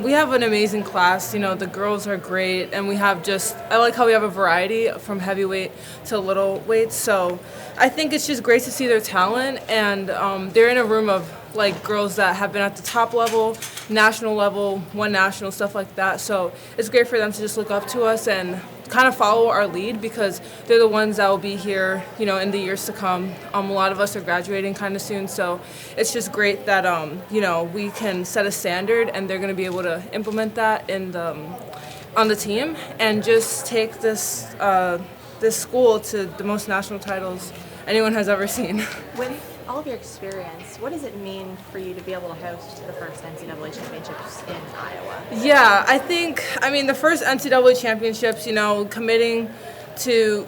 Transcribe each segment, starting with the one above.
We have an amazing class. The girls are great, and I like how we have a variety from heavyweight to little weights. So I think it's just great to see their talent, and they're in a room of like girls that have been at the top level, national level, won national, stuff like that. So it's great for them to just look up to us and kind of follow our lead because they're the ones that will be here, in the years to come. A lot of us are graduating kind of soon, so it's just great that, we can set a standard and they're going to be able to implement that on the team and just take this school to the most national titles anyone has ever seen. With all of your experience, what does it mean for you to be able to host the first NCAA championships in Iowa? Yeah, the first NCAA championships, committing to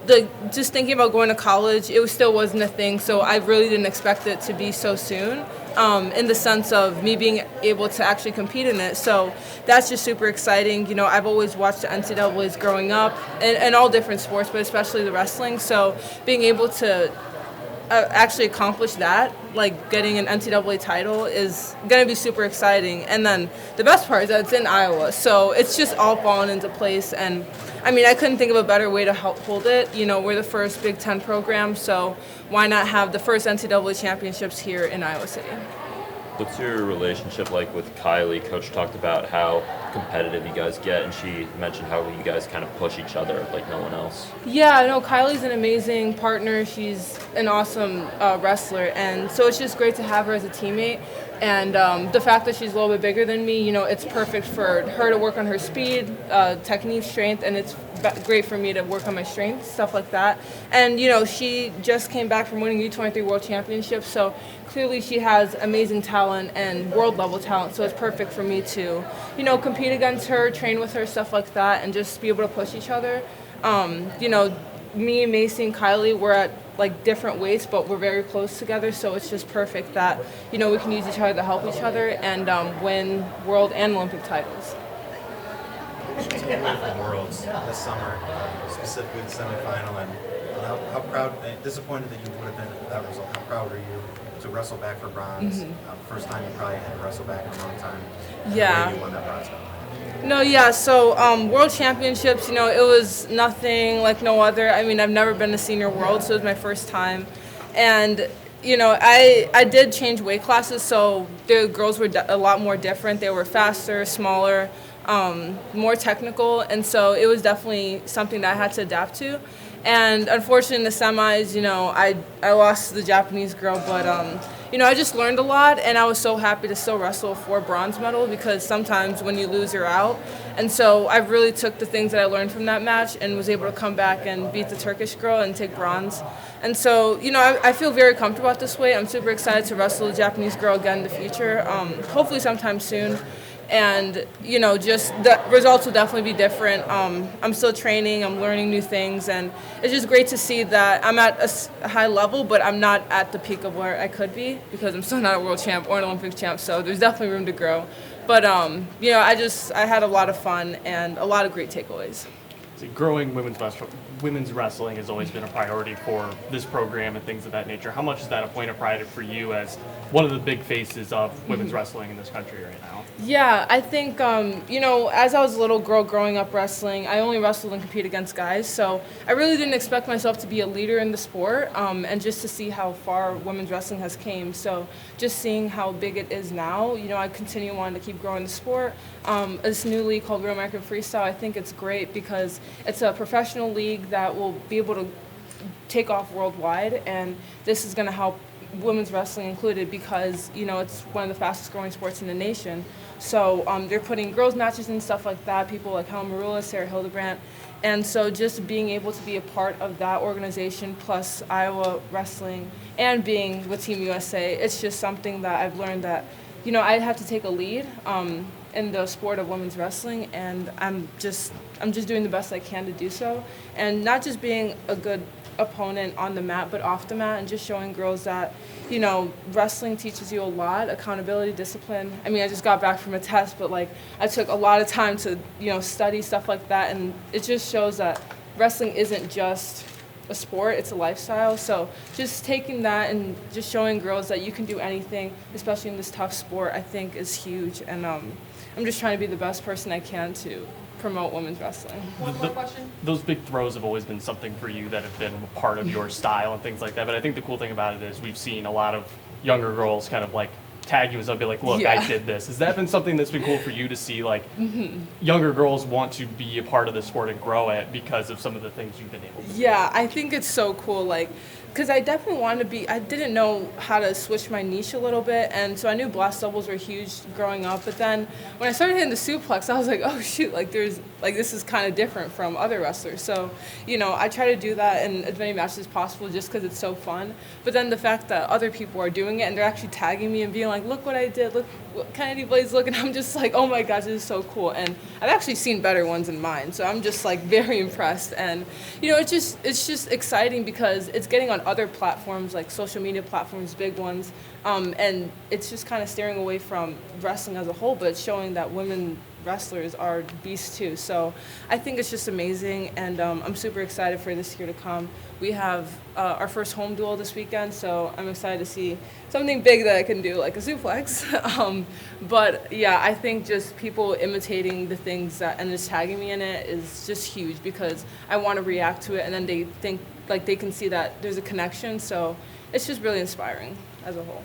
just thinking about going to college, it still wasn't a thing, so I really didn't expect it to be so soon. In the sense of me being able to actually compete in it. So that's just super exciting. I've always watched the NCAAs growing up in all different sports, but especially the wrestling. So being able to actually accomplish that, like getting an NCAA title, is going to be super exciting. And then the best part is that it's in Iowa. So it's just all fallen into place. And I couldn't think of a better way to help hold it. We're the first Big Ten program, so why not have the first NCAA championships here in Iowa City? What's your relationship like with Kylie? Coach talked about how competitive you guys get, and she mentioned how you guys kind of push each other like no one else. Yeah, no, Kylie's an amazing partner. She's an awesome wrestler, and so it's just great to have her as a teammate. And the fact that she's a little bit bigger than me, it's perfect for her to work on her speed, technique, strength, and it's great for me to work on my strength, stuff like that. And, she just came back from winning U23 World Championships, so clearly she has amazing talent and world-level talent, so it's perfect for me to, compete against her, train with her, stuff like that, and just be able to push each other. Me, Macy, and Kylie, we're at different weights, but we're very close together, so it's just perfect that, we can use each other to help each other and win world and Olympic titles. She's going away from Worlds this summer, specifically the semifinal, and how proud, disappointed that you would have been at that result. How proud are you to wrestle back for bronze? First time you probably had to wrestle back in a long time. Yeah. You won that bronze medal. No, yeah, so World Championships, it was nothing like no other. I've never been to Senior World, so it was my first time. And, I did change weight classes, so the girls were a lot more different. They were faster, smaller, more technical, and so it was definitely something that I had to adapt to. And unfortunately in the semis, I lost to the Japanese girl, but I just learned a lot, and I was so happy to still wrestle for a bronze medal because sometimes when you lose, you're out. And so I really took the things that I learned from that match and was able to come back and beat the Turkish girl and take bronze. And so, I feel very comfortable at this weight. I'm super excited to wrestle the Japanese girl again in the future, hopefully sometime soon. And, just the results will definitely be different. I'm still training, I'm learning new things, and it's just great to see that I'm at a high level, but I'm not at the peak of where I could be because I'm still not a world champ or an Olympic champ, so there's definitely room to grow. But, I had a lot of fun and a lot of great takeaways. See, growing women's wrestling has always been a priority for this program and things of that nature. How much is that a point of pride for you as one of the big faces of women's wrestling in this country right now? Yeah, I think, as I was a little girl growing up wrestling, I only wrestled and competed against guys, so I really didn't expect myself to be a leader in the sport, and just to see how far women's wrestling has came. So just seeing how big it is now, I continue wanting to keep growing the sport. This new league called Real American Freestyle, I think it's great because it's a professional league that will be able to take off worldwide, and this is going to help women's wrestling included because, it's one of the fastest growing sports in the nation. So they're putting girls matches and stuff like that, people like Helen Marula, Sarah Hildebrandt. And so just being able to be a part of that organization plus Iowa wrestling and being with Team USA, it's just something that I've learned that, I have to take a lead in the sport of women's wrestling, and I'm just doing the best I can to do so. And not just being a good opponent on the mat but off the mat, and just showing girls that wrestling teaches you a lot, accountability, discipline. I just got back from a test, but I took a lot of time to study stuff like that, and it just shows that wrestling isn't just a sport, it's a lifestyle. So just taking that and just showing girls that you can do anything, especially in this tough sport, I think is huge. And I'm just trying to be the best person I can to promote women's wrestling. One more question. Those big throws have always been something for you that have been a part of your style and things like that. But I think the cool thing about it is we've seen a lot of younger girls kind of like tag you and stuff, be like, look, Yeah. I did this. Has that been something that's been cool for you to see, like, younger girls want to be a part of the sport and grow it because of some of the things you've been able to do? Yeah, I think it's so cool, like, because I definitely wanted to be, I didn't know how to switch my niche a little bit, and so I knew blast doubles were huge growing up, but then when I started hitting the suplex, I was like, oh shoot, like this is kind of different from other wrestlers. So, you know, I try to do that in as many matches as possible just because it's so fun, but then the fact that other people are doing it and they're actually tagging me and being like, look what I did, look what Kennedy Blaze, look, and I'm just like, oh my gosh, this is so cool. And I've actually seen better ones than mine, so I'm just like very impressed. And you know, it's just exciting because it's getting on other platforms like social media platforms, big ones, and it's just kind of steering away from wrestling as a whole, but it's showing that women wrestlers are beasts too. So I think it's just amazing, and I'm super excited for this year to come. We have our first home duel this weekend, so I'm excited to see something big that I can do, like a suplex. But yeah, I think just people imitating the things that and just tagging me in it is just huge because I want to react to it, and then they think like they can see that there's a connection. So it's just really inspiring as a whole.